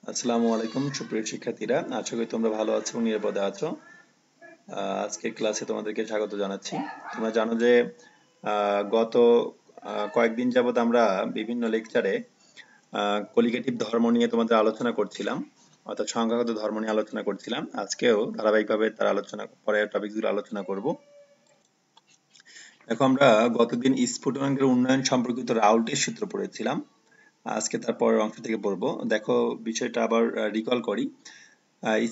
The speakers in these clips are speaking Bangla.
আসসালামু আলাইকুম সুপ্রিয় শিক্ষার্থীরা, আশা করি তোমরা ভালো আছো এবং নিরাপদে আছো। আজকের ক্লাসে তোমাদেরকে স্বাগত জানাচ্ছি। তোমরা জানো যে গত কয়েকদিন যাবত আমরা বিভিন্ন লেকচারে কলিগেটিভ ধর্ম নিয়ে তোমাদের আলোচনা করছিলাম, অর্থাৎ সংখ্যাগত ধর্ম নিয়ে আলোচনা করছিলাম। আজকেও ধারাবাহিকভাবে তার আলোচনা পরের টপিকগুলো আলোচনা করব। দেখো, আমরা গতদিন স্ফুটনাঙ্কের উন্নয়ন সম্পর্কিত রাউল্টের সূত্র পড়েছিলাম। আজকে তার পরের অংশ থেকে পড়বো। দেখো, বিষয়টা আবার রিকল করি।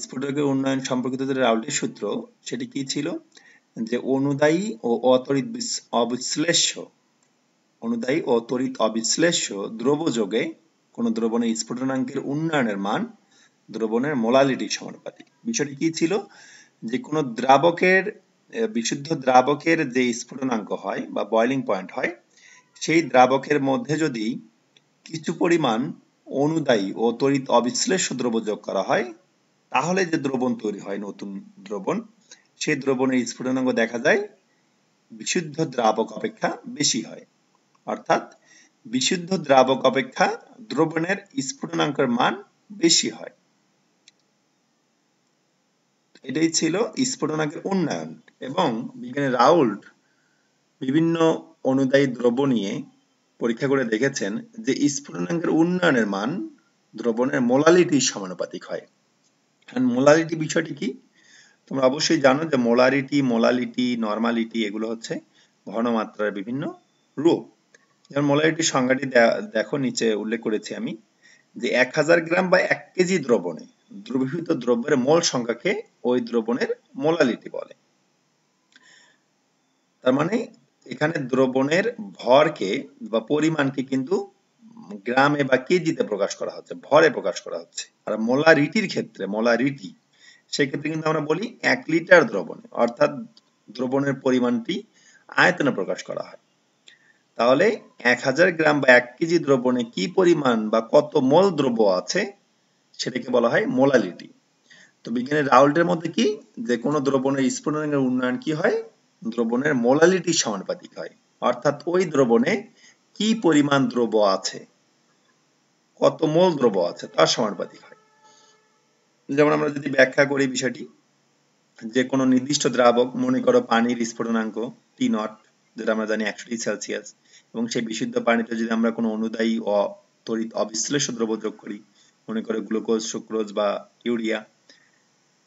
স্ফুটকের উন্নয়ন সম্পর্কিত যে রাউল্টের সূত্র, সেটি কি ছিল? যে অনুদায়ী ও অতড়িৎ অবিশ্লেষ্য অনুদায়ী ও তড়িৎ অবিশ্লেষ্য দ্রবযোগে কোন দ্রবণের স্ফুটনাঙ্কের উন্নয়নের মান দ্রবণের মোলালিটির সমানুপাতিক। বিষয়টি কি ছিল? যে কোনো দ্রাবকের বিশুদ্ধ দ্রাবকের যে স্ফুটনাঙ্ক হয় বা বয়লিং পয়েন্ট হয়, সেই দ্রাবকের মধ্যে যদি কিছু পরিমাণ অনুদায়ী ও তড়িৎ অবিশ্লেষ্য দ্রব্য যোগ করা হয়, তাহলে যে দ্রবণ তৈরি হয়, নতুন দ্রবণ, সেই দ্রবণের স্ফুটনাঙ্ক দেখা যায় বিশুদ্ধ দ্রাবক অপেক্ষা বেশি হয়। অর্থাৎ বিশুদ্ধ দ্রাবক অপেক্ষা দ্রবণের স্ফুটনাঙ্কের মান বেশি হয়। এটাই ছিল স্ফুটনাঙ্কের উন্নয়ন। এবং বিজ্ঞানী রাউল্ট বিভিন্ন অনুদায়ী দ্রব্য নিয়ে পরীক্ষা করে দেখেছেন যে স্ফুটনাঙ্কের উন্নয়নের মান দ্রবণের মোলালিটির সমানুপাতিক হয়। মোলালিটি বিষয়টি কি? তোমরা অবশ্যই জানো যে মোলালিটি, নরমালিটি এগুলো হচ্ছে ঘনমাত্রার বিভিন্ন রূপ। যেমন মোলালিটির সংজ্ঞাটি দেখো, নিচে উল্লেখ করেছি আমি, যে 1000 গ্রাম বা 1 কেজি দ্রবণে দ্রবীভূত দ্রব্যের মোল সংখ্যাকে ওই দ্রবণের মোলালিটি বলে। তার মানে এখানে দ্রবণের ভরকে বা পরিমাণকে কিন্তু গ্রামে বা কেজিতে প্রকাশ করা হচ্ছে, ভরে প্রকাশ করা হচ্ছে। আর মোলারিটির ক্ষেত্রে, সেক্ষেত্রে কিন্তু আমরা বলি 1 লিটার দ্রবণে, অর্থাৎ দ্রবণের পরিমাণটি আয়তনে প্রকাশ করা হয়। তাহলে 1000 গ্রাম বা 1 কেজি দ্রবণে কি পরিমাণ বা কত মোল দ্রব্য আছে, সেটাকে বলা হয় মোলালিটি। তো বিজ্ঞানী রাউল্টের মধ্যে কি, যে কোনো দ্রবণের স্ফুটনাঙ্কের উন্নয়ন কি হয়? দ্রবণের মোলালিটির সমানুপাতিক হয়। অর্থাৎ ওই দ্রবণে কি পরিমাণ দ্রব্য আছে, কত মোল দ্রব্য আছে, তার সমানুপাতিক হয়। যেমন আমরা যদি ব্যাখ্যা করি বিষয়টি, যে কোনো নির্দিষ্ট দ্রাবক, মনে করো পানির স্ফুটনাঙ্ক টি নট, যেটা আমরা জানি 100 ডিগ্রি সেলসিয়াস, এবং সেই বিশুদ্ধ পানিতে যদি আমরা কোনো অনুদায়ী ও তড়িৎ অবিশ্লেষ্য দ্রব্য যোগ করি, মনে করো গ্লুকোজ, সুক্রোজ বা ইউরিয়া,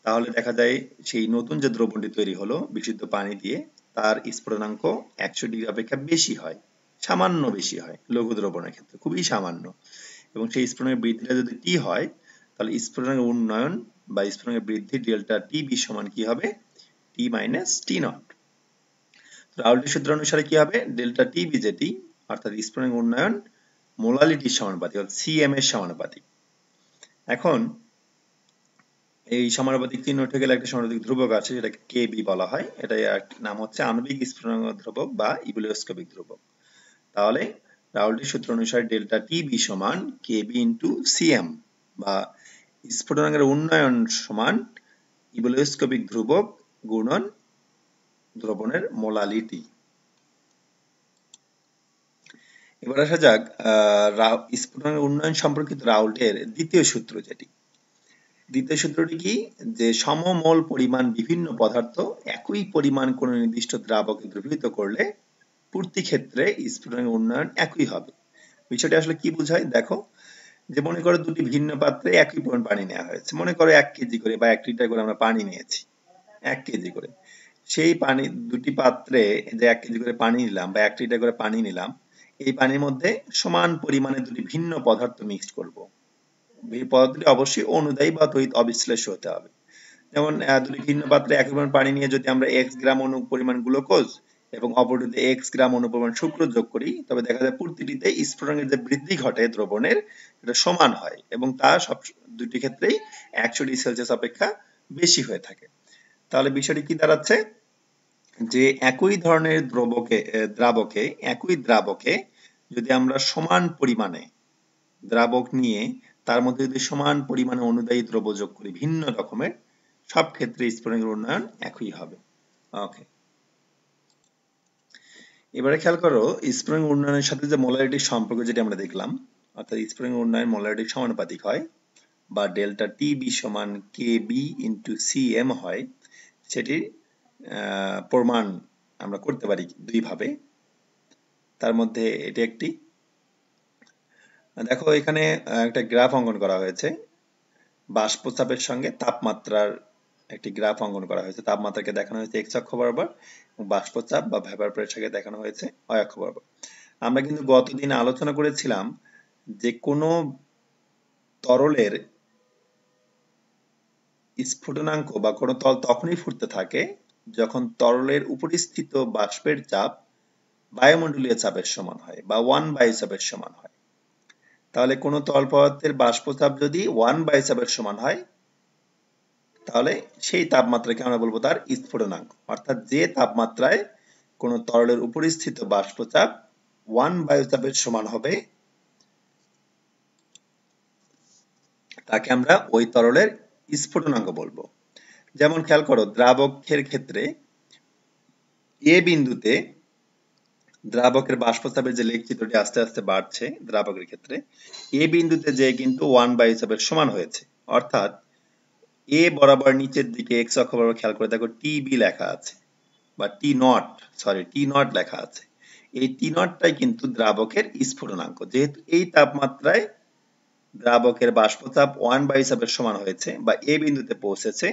তাহলে দেখা যায় সেই নতুন যে দ্রবণটি তৈরি হলো বিশুদ্ধ পানি দিয়ে, তার স্ফুটনাঙ্ক 100 ডিগ্রি অপেক্ষা বেশি হয়, সামান্য বেশি হয় লঘু দ্রবণের ক্ষেত্রে, খুবই সামান্য। এবং সেই স্ফুটনাঙ্কের বৃদ্ধিটা যদি টি হয়, তাহলে স্ফুটনাঙ্কের উন্নয়ন বা স্ফুটনাঙ্কের বৃদ্ধি ডেল্টা টিবি সমান কি হবে? টি মাইনাস টি নট। রাউল্টের সূত্র অনুসারে কি হবে? ডেল্টা টিবি যেটি, অর্থাৎ স্ফুটনাঙ্কের উন্নয়ন মোলালিটির সমানুপাতিক, অর্থাৎ সিএম এর সমানুপাতিক। এখন এই সমানুপাতিক চিহ্ন উঠে গেলে একটা সমানুপাতিক ধ্রুবক আছে, যেটাকে কেবি বলা হয়। এটার নাম হচ্ছে আণবিক স্ফুটনাঙ্ক ধ্রুবক বা ইবুলিওস্কোপিক ধ্রুবক। তাহলে রাউল্টের সূত্র অনুসারে ডেল্টা টিবি সমান কেবি ইন্টু সিএম, বা স্ফুটনাঙ্কের উন্নয়ন সমান ইবুলিওস্কোপিক ধ্রুবক গুণন দ্রবণের মোলালিটি। এবার আসা যাক স্ফুটনাঙ্কের উন্নয়ন সম্পর্কিত রাউল্টের দ্বিতীয় সূত্র যেটি। দ্বিতীয় সূত্রটি কি? যে সমমোল পরিমাণ বিভিন্ন পদার্থ একই পরিমাণ কোন নির্দিষ্ট দ্রাবকে দ্রবীভূত করলে পূর্তি ক্ষেত্রে স্ফুটনাঙ্কের উন্নয়ন একই হবে। বিষয়টি আসলে কি বোঝায়? দেখো, যে মনে করো দুটি ভিন্ন পাত্রে একই পরিমাণ পানি নেওয়া হয়েছে, মনে করো 1 কেজি করে বা 1 লিটার করে আমরা পানি নিয়েছি, 1 কেজি করে। সেই পানি দুটি পাত্রে যে 1 কেজি করে পানি নিলাম বা 1 লিটার করে পানি নিলাম, এই পানির মধ্যে সমান পরিমাণে দুটি ভিন্ন পদার্থ মিক্সড করব। এই পদার্থটি অবশ্যই অনুদায়ী বা তড়িৎ অবিশ্লেষ্য হতে হবে। যেমন দুটি ভিন্ন পাত্রে একই পরিমাণ পানি নিয়ে যদি আমরা x গ্রাম পরিমাণ গ্লুকোজ এবং অপরটিতে x গ্রাম পরিমাণ সুক্রোজ যোগ করি, তবে দেখা যায় প্রতিটিতে স্ফুটনাঙ্কের যে বৃদ্ধি ঘটে দ্রবণের, এটা সমান হয় এবং তা সব দুটি ক্ষেত্রেই 100 ডিগ্রি সেলসিয়াস অপেক্ষা বেশি হয়ে থাকে। তাহলে বিষয়টি কি দাঁড়াচ্ছে? যে একই ধরনের একই দ্রাবকে যদি আমরা সমান পরিমাণে দ্রাবক নিয়ে তার মধ্যে যদি সমান পরিমাণে অনুদায়ী দ্রব্য যোগ করি ভিন্ন রকমের, সব ক্ষেত্রে স্ফুটনাঙ্কের উন্নয়ন একই হবে। ওকে, এবারে খেয়াল করো, স্ফুটনাঙ্ক উন্নয়নের সাথে যে মোলারিটির সম্পর্ক যেটি আমরা দেখলাম, অর্থাৎ স্ফুটনাঙ্ক উন্নয়ন মোলারিটির সমানুপাতিক হয়। বা ডেল্টা টিবি সমান কেবি ইন্টু সিএম হয়, সেটির প্রমাণ আমরা করতে পারি দুইভাবে। তার মধ্যে এটি একটি। দেখো এখানে একটা গ্রাফ অঙ্কন করা হয়েছে, বাষ্পচাপের সঙ্গে তাপমাত্রার একটি গ্রাফ অঙ্কন করা হয়েছে। তাপমাত্রাকে দেখানো হয়েছে এক্স অক্ষ বরাবর এবং বাষ্পচাপ বা ভেপার প্রেসারকে দেখানো হয়েছে ওয়াই অক্ষ বরাবর। আমরা কিন্তু গতদিন আলোচনা করেছিলাম যে কোনো তরলের স্ফুটনাঙ্ক বা কোনো তরল তখনই ফুটতে থাকে যখন তরলের উপরিস্থিত বাষ্পের চাপ বায়ুমণ্ডলীয় চাপের সমান হয় বা 1 বায়ুচাপের সমান হয়। তাহলে কোনো তরল পদার্থের বাষ্পচাপ যদি 1 বায়ুচাপের সমান হয়, তাহলে সেই তাপমাত্রাকে আমরা বলবো তার স্ফুটনাঙ্ক। অর্থাৎ যে তাপমাত্রায় কোনো তরলের উপরিস্থিত বাষ্পচাপ 1 বায়ুচাপের সমান হবে, তাকে আমরা ওই তরলের স্ফুটনাঙ্ক বলবো। যেমন খেয়াল করো, দ্রাবকের ক্ষেত্রে এ বিন্দুতে দ্রাবকের বাষ্পচাপের যে লেখ চিত্রটি আস্তে আস্তে বাড়ছে, দ্রাবকের ক্ষেত্রে এ বিন্দুতে যে কিন্তু 1 বায়ুচাপের সমান হয়েছে। অর্থাৎ এ বরাবর নিচের দিকে এক্স অক্ষ বরাবর খেয়াল করে দেখো টিবি লেখা আছে বা টি নট লেখা আছে। এই টি নটটাই কিন্তু দ্রাবকের স্ফুটনাঙ্ক। যেহেতু এই তাপমাত্রায় দ্রাবকের বাষ্পচাপ 1 বায়ুচাপের সমান হয়েছে বা এ বিন্দুতে পৌঁছেছে,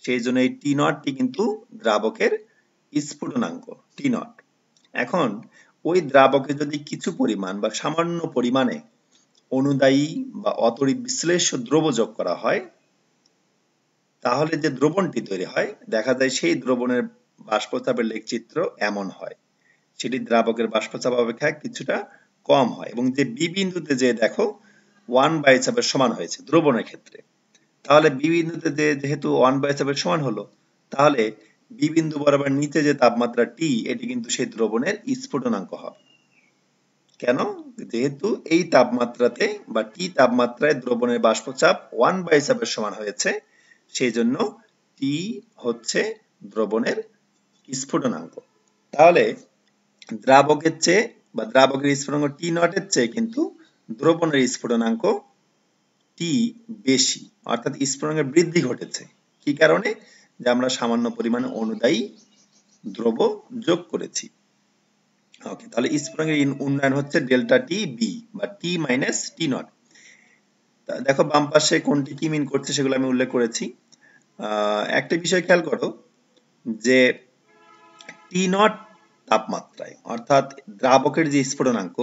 সেই জন্য এই টি নটটি কিন্তু দ্রাবকের স্ফুটনাঙ্ক টি নট। এখন ওই দ্রাবকে যদি কিছু পরিমাণ বা সামান্য পরিমাণে অনুদায়ী বা অতড়িৎ বিশ্লেষ্য দ্রব্য যোগ করা হয়, তাহলে যে দ্রবণটি তৈরি হয় দেখা যায় সেই দ্রবণের বাষ্পচাপের লেখচিত্র এমন হয়, সেটি দ্রাবকের বাষ্পচাপ অপেক্ষা কিছুটা কম হয় এবং যে বি বিন্দুতে যে দেখো 1 বায়ুচাপের সমান হয়েছে দ্রবণের ক্ষেত্রে, তাহলে বি বিন্দুতে যেহেতু 1 বায়ুচাপের সমান হলো, তাহলে বি বিন্দু বরাবর নিচে যে তাপমাত্রা টি, এটি কিন্তু সেই দ্রবণের স্ফুটনাঙ্ক হবে। কেন? যেহেতু এই তাপমাত্রাতে বা টি তাপমাত্রায় দ্রবণের বাষ্পচাপ 1 বায়ুচাপের সমান হয়েছে, সেই জন্য টি হচ্ছে দ্রবণের স্ফুটনাঙ্ক। তাহলে দ্রাবকের চেয়ে বা দ্রাবকের স্ফুটনাঙ্ক টি নটের চেয়ে কিন্তু দ্রবণের স্ফুটনাঙ্ক টি বেশি, অর্থাৎ স্ফুটনাঙ্কের বৃদ্ধি ঘটেছে। কি কারণে? যে আমরা সামান্য পরিমাণে অনুদায়ী দ্রব্য যোগ করেছি। ওকে, তাহলে স্ফুটনাঙ্কের উন্নয়ন হচ্ছে ডেল্টা টি বি বা টি মাইনাস টি নট। দেখো বাম পাশে কোনটি কি মিন করছে সেগুলো আমি উল্লেখ করেছি। একটা বিষয় খেয়াল করো যে টি নট তাপমাত্রায়, অর্থাৎ দ্রাবকের যে স্ফুটনাঙ্ক,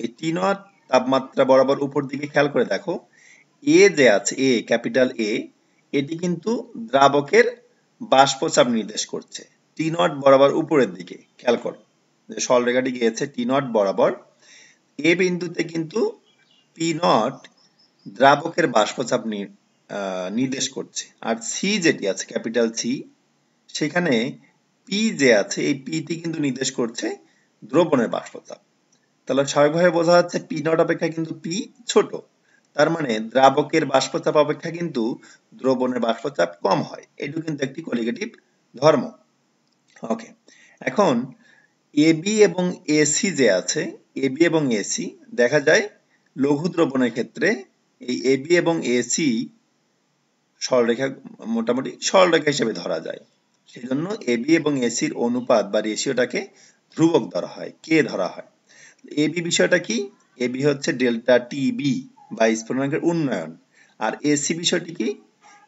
এই টি নট তাপমাত্রা বরাবর উপর দিকে খেয়াল করে দেখো, এ যে আছে এ ক্যাপিটাল এ, এটি কিন্তু দ্রাবকের বাষ্পচাপ নির্দেশ করছে টি নট বরাবর উপরের দিকে। খেয়াল করো যে সরলরেখাটি গিয়েছে টি নট বরাবর, এ বিন্দুতে কিন্তু পি নট দ্রাবকের বাষ্পচাপ নির্দেশ করছে। আর সি যেটি আছে ক্যাপিটাল সি, সেখানে পি যে আছে এই পিটি কিন্তু নির্দেশ করছে দ্রবণের বাষ্পচাপ। তাহলে স্বাভাবিকভাবে বোঝা যাচ্ছে পি নট অপেক্ষা কিন্তু পি ছোট, তার মানে দ্রাবকের বাষ্পচাপ অপেক্ষা কিন্তু দ্রবণের বাষ্পচাপ কম হয়। এটি কিন্তু একটি কলিগেটিভ ধর্ম। ওকে, এখন এবি এবং এসি যে আছে, এবি এবং এসি দেখা যায় লঘু দ্রবণের ক্ষেত্রে এই এবি এবং এসি সরলরেখা, মোটামুটি সরলরেখা হিসেবে ধরা যায়। সেই জন্য এবি এবং এসির অনুপাত বা রেশিওটাকে ধ্রুবক ধরা হয়, কে ধরা হয়। এবি বিষয়টা কি? এবি হচ্ছে ডেল্টা টিবি বা স্ফুটনাঙ্কের উন্নয়ন। আর এসি বিষয়টি কি?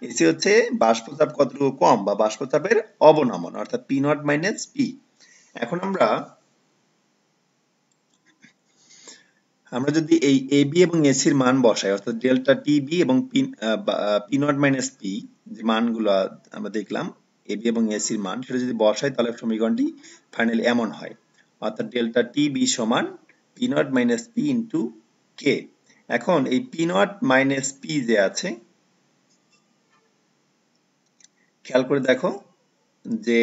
এসি হচ্ছে বাষ্পচাপ কতটুকু কম বা বাষ্পচাপের অবনমন, অর্থাৎ পি নট মাইনাস পি। এখন আমরা যদি এই এবি এবং এসির মান বসাই, অর্থাৎ ডেল্টা টিবি এবং পি নট মাইনাস পি যে মানগুলো আমরা দেখলাম এবি এবং এসির মান, সেটা যদি বসাই তাহলে সমীকরণটি ফাইনালি এমন হয়, অর্থাৎ ডেল্টা টিবি সমান P not minus P into K. এখন এই পি নট মাইনাস পি যে আছে, খেয়াল করে দেখো যে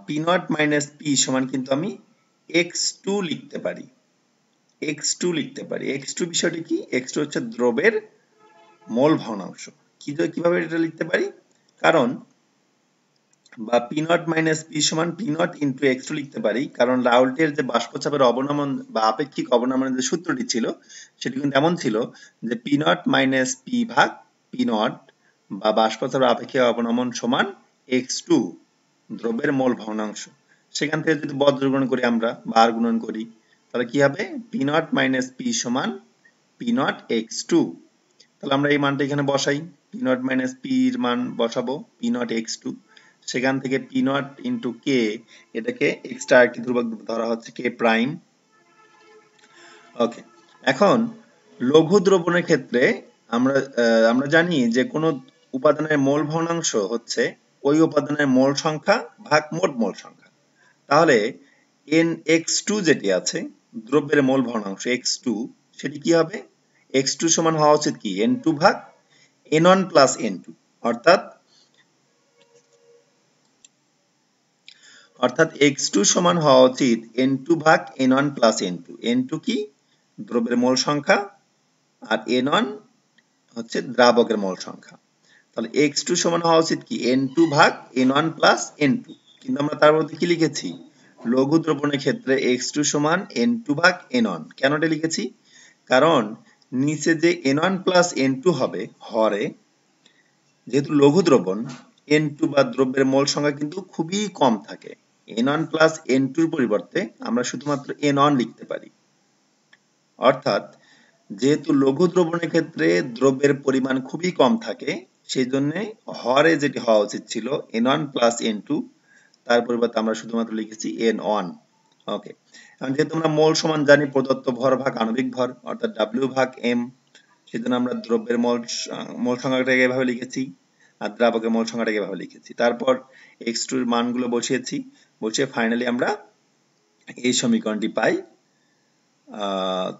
পি নট মাইনাস পি সমান কিন্তু আমি x2 লিখতে পারি। x2 লিখতে পারি। x2 বিষয়টি কি? x2 হচ্ছে দ্রবের মোল ভগ্নাংশ। কিভাবে এটা লিখতে পারি? কারণ বা পি নট মাইনাস পি সমান P naught into X two লিখতে পারি, কারণ রাউল্টের যে বাষ্পচাপের অবনমন বা আপেক্ষিক অবনমনের যে সূত্রটি ছিল সেটি কিন্তু এমন ছিল যে পি নট মাইনাস পি ভাগ পি নট বা বাষ্পচাপের আপেক্ষিক অবনমন সমান এক্স টু, দ্রব্যের মোল ভগ্নাংশ। সেখান থেকে যদি বজ্র গুণন করি আমরা বা আর গুণন করি, তাহলে কি হবে? পি নট মাইনাস পি সমান পি নট এক্স টু। তাহলে আমরা এই মানটা এখানে বসাই, পি নট মাইনাস পি এর মান বসাবো পি নট এক্স টু, সেখান থেকে পি নট ইন্টু কে, এটাকে এক্সট্রা একটি ধ্রুবক ধরা হচ্ছে কে প্রাইম। ওকে, এখন লঘু দ্রবণের ক্ষেত্রে আমরা জানি যে কোনো উপাদানের মোল ভগ্নাংশ হচ্ছে ওই উপাদানের মোল সংখ্যা ভাগ মোট মোল সংখ্যা। তাহলে এন এক্স টু যেটি আছে, দ্রব্যের মোল ভগ্নাংশ এক্স টু, সেটি কি হবে? এক্স টু সমান হওয়া উচিত কি এন টু ভাগ N one plus N two, অর্থাৎ x2 সমান হওয়া উচিত n2 ভাগ n1 প্লাস n2। n2 কি? দ্রব্যের মোল সংখ্যা, আর n1 হচ্ছে দ্রাবকের মোল সংখ্যা। তাহলে x2 সমান হওয়া উচিত কি n2 ভাগ n1 প্লাস n2। কিন্তু আমরা তার মধ্যে কি লিখেছি? লঘু দ্রবণের ক্ষেত্রে x2 সমান n2 ভাগ n1। কেন এটা লিখেছি? কারণ নিচে যে n1 প্লাস n2 হবে হরে, যেহেতু লঘু দ্রবণ, N2 বা দ্রব্যের মোল সংখ্যা কিন্তু খুবই কম থাকে। N1 প্লাস N2 এর পরিবর্তে আমরা শুধুমাত্র N1 লিখতে পারি। অর্থাৎ যেহেতু লঘু দ্রবণের ক্ষেত্রে দ্রব্যের পরিমাণ খুবই কম থাকে, সেই জন্য হরে যেটি হওয়া উচিত ছিল N1 প্লাস N2, তার পরিবর্তে আমরা শুধুমাত্র লিখেছি N1। ওকে, এখন যেহেতু আমরা মোল সমান জানি প্রদত্ত ভর ভাগ আণবিক ভর, অর্থাৎ W ভাগ M, সেজন্য আমরা দ্রব্যের মোল সংখ্যাটাকে এভাবে লিখেছি, আর দ্রাবকের মোল সংখ্যাটাকে এভাবে লিখেছি। তারপর x2 এর মানগুলো বসিয়েছি, বসিয়ে ফাইনালি আমরা এই সমীকরণটি পাই।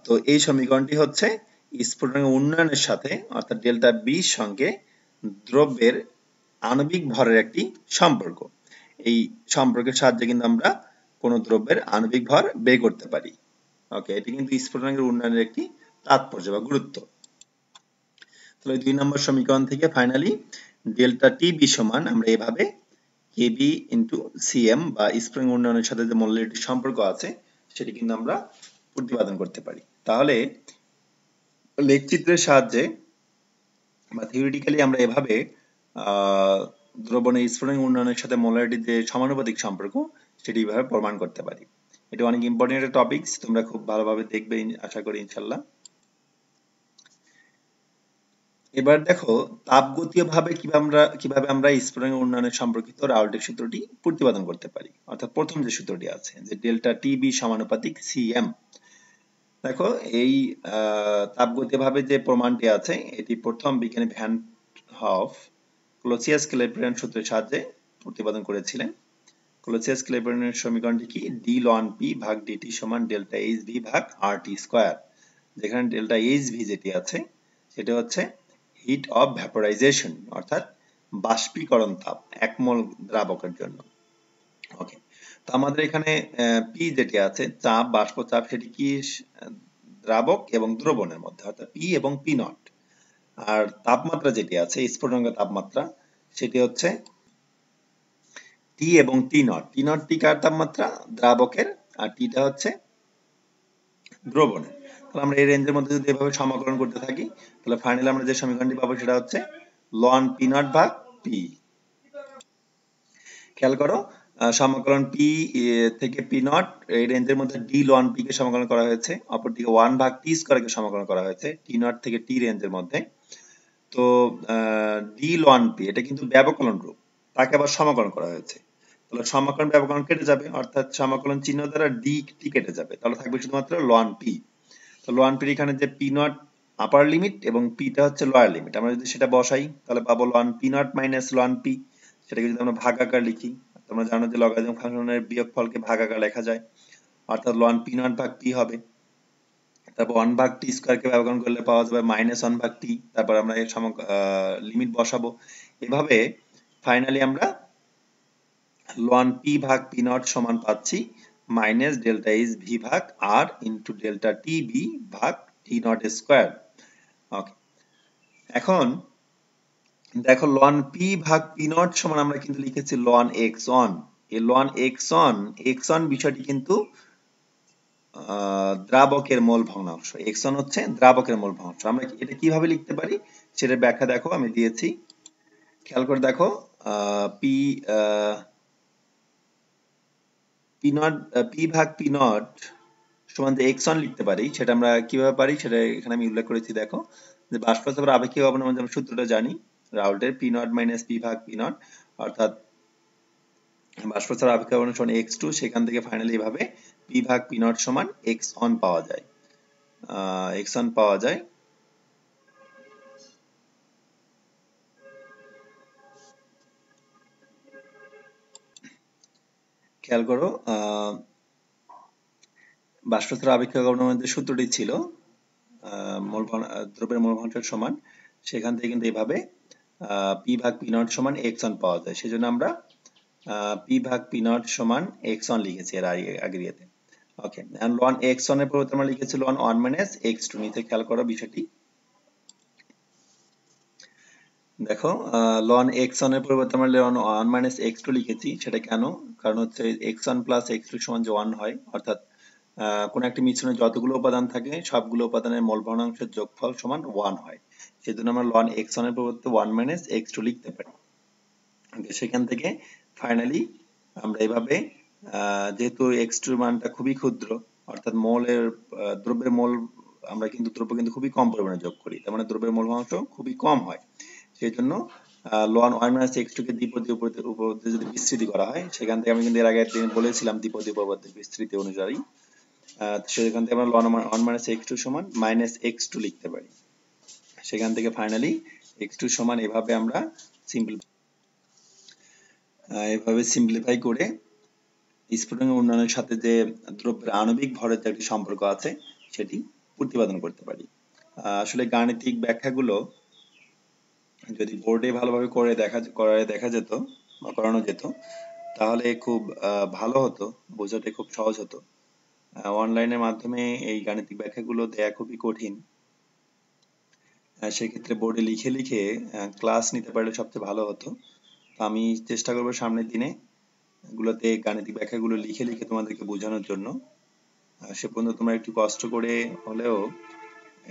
তো এই সমীকরণটি হচ্ছে স্ফুটনাঙ্ক উন্নয়নের সাথে অর্থাৎ ডেল্টা বি সঙ্গে দ্রব্যের আণবিক ভরের একটি সম্পর্ক। এই সম্পর্কের সাহায্যে কিন্তু আমরা কোন দ্রব্যের আণবিক ভর বের করতে পারি। ওকে, এটি কিন্তু স্ফুটনাঙ্কের উন্নয়নের একটি তাৎপর্য বা গুরুত্ব। তাহলে 2 নম্বর সমীকরণ থেকে ফাইনালি ডেল্টা টিবি সমান আমরা এভাবে কেবি ইন্টু সিএম বা স্প্রিং উন্নয়নের সাথে যে মোলারিটির সম্পর্ক আছে সেটি কিন্তু আমরা প্রতিপাদন করতে পারি। তাহলে লেখচিত্রের সাহায্যে বা থিওরিটিক্যালি আমরা এভাবে দ্রবণের স্ফুটনাঙ্ক উন্নয়নের সাথে মোলারিটির যে সমানুপাতিক সম্পর্ক সেটি এভাবে প্রমাণ করতে পারি। এটা অনেক ইম্পর্টেন্ট একটা টপিকস, তোমরা খুব ভালোভাবে দেখবে আশা করি ইনশাআল্লাহ। এবার দেখো তাপগতীয় ভাবে কিভাবে আমরা স্ফুটনাঙ্ক উন্নয়নের সম্পর্কিত রাউল্টের সূত্রটি প্রতিপাদন করতে পারি। অর্থাৎ প্রথম যে সূত্রটি আছে যে ডেল্টা টিবি সমানুপাতিক সিএম। দেখো এই তাপগতীয় ভাবে যে প্রমাণটি আছে এটি প্রথম বিজ্ঞানী ভ্যান হফ ক্লোসিয়াস-ক্ল্যাপেরন সূত্রের সাহায্যে প্রতিপাদন করেছিলেন। ক্লোসিয়াস-ক্ল্যাপেরনের সমীকরণটি কি? ডি লন পি ভাগ ডিটি সমান ডেল্টা এইচ ভি ভাগ আর টি স্কয়ার, যেখানে ডেল্টা এইচ ভি যেটি আছে সেটা হচ্ছে হিট অফ ভ্যাপোরাইজেশন, অর্থাৎ বাষ্পীকরণ তাপ এক মোল দ্রাবকের জন্য। ওকে, তো আমাদের এখানে পি যেটি আছে চাপ, বাষ্প চাপ, সেটি কি দ্রাবক এবং দ্রবণের মধ্যে, অর্থাৎ পি এবং পি নট। আর তাপমাত্রা যেটি আছে স্ফুটনাঙ্ক তাপমাত্রা সেটি হচ্ছে টি এবং টি নট। টি নট টি কার তাপমাত্রা? দ্রাবকের, আর টিটা হচ্ছে দ্রবণের। তাহলে আমরা এই রেঞ্জের মধ্যে যদি এভাবে সমাকলন করতে থাকি তাহলে ফাইনালি আমরা যে সমীকরণটি পাবো সেটা হচ্ছে লন পি নট ভাগ পি। খেয়াল করো সমাকলন পি থেকে পি নট এই রেঞ্জের মধ্যে ডি লন পি কে সমাকলন করা হয়েছে, অপরদিকে 1 ভাগ টি স্কয়ার কে সমাকলন করা হয়েছে টি নট থেকে টি রেঞ্জের মধ্যে। তো ডি লন পি এটা কিন্তু ব্যবকলন রূপ, তাকে আবার সমাকলন করা হয়েছে। তাহলে সমাকলন ব্যবকলন কেটে যাবে, অর্থাৎ সমাকলন চিহ্ন দ্বারা ডি টি কেটে যাবে, তাহলে থাকবে শুধুমাত্র লন পি। তো লন পি এখানে যে পি নট আপার লিমিট এবং পিটা হচ্ছে লোয়ার লিমিট, আমরা যদি সেটা বসাই তাহলে পাবো লন পি নট মাইনাস লন পি। সেটাকে যদি আমরা ভাগাকার লিখি, তোমরা জানো যে লগারিদম ফাংশনের বিয়োগফলকে ভাগাকার লেখা যায়, অর্থাৎ লন পি নট ভাগ পি হবে। তারপর 1 ভাগ টি স্কয়ার কে ব্যবকলন করলে পাওয়া যাবে -1 ভাগ টি। তারপর আমরা এর লিমিট বসাবো। এভাবে ফাইনালি আমরা লন পি ভাগ পি নট সমান পাচ্ছি মাইনাস ডেল্টা এইচ ভি ভাগ আর ইন্টু ডেল্টা টি বি ভাগ টি নট স্কয়ার। ওকে, এখন দেখো লন পি ভাগ পি নট সমান আমরা কিন্তু লিখেছি লন এক্স অন। এই লন এক্স অন বিষয়টি কিন্তু দ্রাবকের মোল ভগ্নাংশ। এক্স অন হচ্ছে দ্রাবকের মোল ভগ্নাংশ। আমরা এটা কিভাবে লিখতে পারি সেটার ব্যাখ্যা দেখো আমি দিয়েছি, খেয়াল করে দেখো। পি পি নট পি ভাগ পি নট সমান যে এক্স অন লিখতে পারি, সেটা আমরা কিভাবে পারি সেটা এখানে আমি উল্লেখ করেছি। দেখো যে বাষ্পচাপের আপেক্ষিক আবরণের মধ্যে আমরা সূত্রটা জানি, রাউল্টের পি নট মাইনাস পি ভাগ পি নট, অর্থাৎ বাষ্পচাপের আপেক্ষিক আবরণ সমান এক্স টু। সেখান থেকে ফাইনালি এভাবে পি ভাগ পি নট সমান এক্স অন পাওয়া যায়। এক্স অন পাওয়া যায়। খেয়াল করো, বাষ্পচাপের আপেক্ষিক আবরণের মধ্যে সূত্রটি ছিল দ্রব্যের মোল ভগ্নাংশের সমান। সেখান থেকে কিন্তু এভাবে পি ভাগ পি নট সমান এক্স অন পাওয়া যায়। সেজন্য আমরা পি ভাগ পি নট সমান এক্স অন লিখেছি এর আগের ইয়েতে। ওকে, এন্ড লন এক্স অন এর পরিবর্তে আমরা লিখেছি লন 1 মাইনাস এক্স টু। নিচে খেয়াল করো বিষয়টি। দেখো লন এক্স অন এর পরিবর্তে আমরা লন 1 মাইনাস এক্স টু লিখেছি। সেটা কেন? কারণ হচ্ছে X one plus X two সমান যে 1 হয়, অর্থাৎ কোন একটি মিশ্রণে যতগুলো উপাদান থাকে সবগুলো উপাদানের মোল ভগ্নাংশের যোগফল সমান 1 হয়। সেজন্য আমরা লন এক্স অন এর পরিবর্তে 1 মাইনাস এক্স টু লিখতে পারি। সেখান থেকে ফাইনালি আমরা এভাবে যেহেতু এক্স টু মানটা খুবই ক্ষুদ্র, অর্থাৎ মোলের দ্রব্যের মোল, আমরা কিন্তু দ্রব্য কিন্তু খুবই কম পরিমাণে যোগ করি, তার মানে দ্রব্যের মোল ভগ্নাংশ খুবই কম হয়। সেই জন্য লন 1 মাইনাস এক্স টু কে দ্বিপদী উপপাদ্যে যদি বিস্তৃতি করা হয়, সেখান থেকে আমি কিন্তু এর আগের দিন বলেছিলাম দ্বিপদী উপপাদ্যের বিস্তৃতি অনুযায়ী সেখান থেকে আমরা লন 1 মাইনাস এক্স টু সমান মাইনাস এক্স টু লিখতে পারি। সেখান থেকে ফাইনালি এক্স টু সমান এভাবে আমরা সিম্পলিফাই করে স্ফুটনের উন্নয়নের সাথে যে দ্রব্যের আণবিক ভরের যে একটি সম্পর্ক আছে সেটি প্রতিপাদন করতে পারি। আসলে গাণিতিক ব্যাখ্যাগুলো যদি বোর্ডে ভালোভাবে দেখা যেত বা করানো যেত, তাহলে খুব ভালো হতো, বোঝাতে খুব সহজ হতো। অনলাইনের মাধ্যমে এই গাণিতিক ব্যাখ্যাগুলো দেয়া খুবই কঠিন। সেক্ষেত্রে বোর্ডে লিখে লিখে ক্লাস নিতে পারলে সবচেয়ে ভালো হতো। আমি চেষ্টা করবো সামনের দিনে গুলোতে গাণিতিক ব্যাখ্যাগুলো লিখে লিখে তোমাদেরকে বোঝানোর জন্য। সে পর্যন্ত তোমরা একটু কষ্ট করে হলেও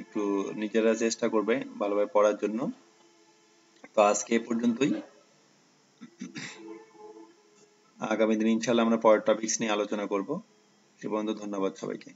একটু নিজেরা চেষ্টা করবে ভালোভাবে পড়ার জন্য। তো আজকে এ পর্যন্তই। আগামী দিন ইনশাআল্লাহ আমরা পরের টপিকস নিয়ে আলোচনা করব। সে পর্যন্ত ধন্যবাদ সবাইকে।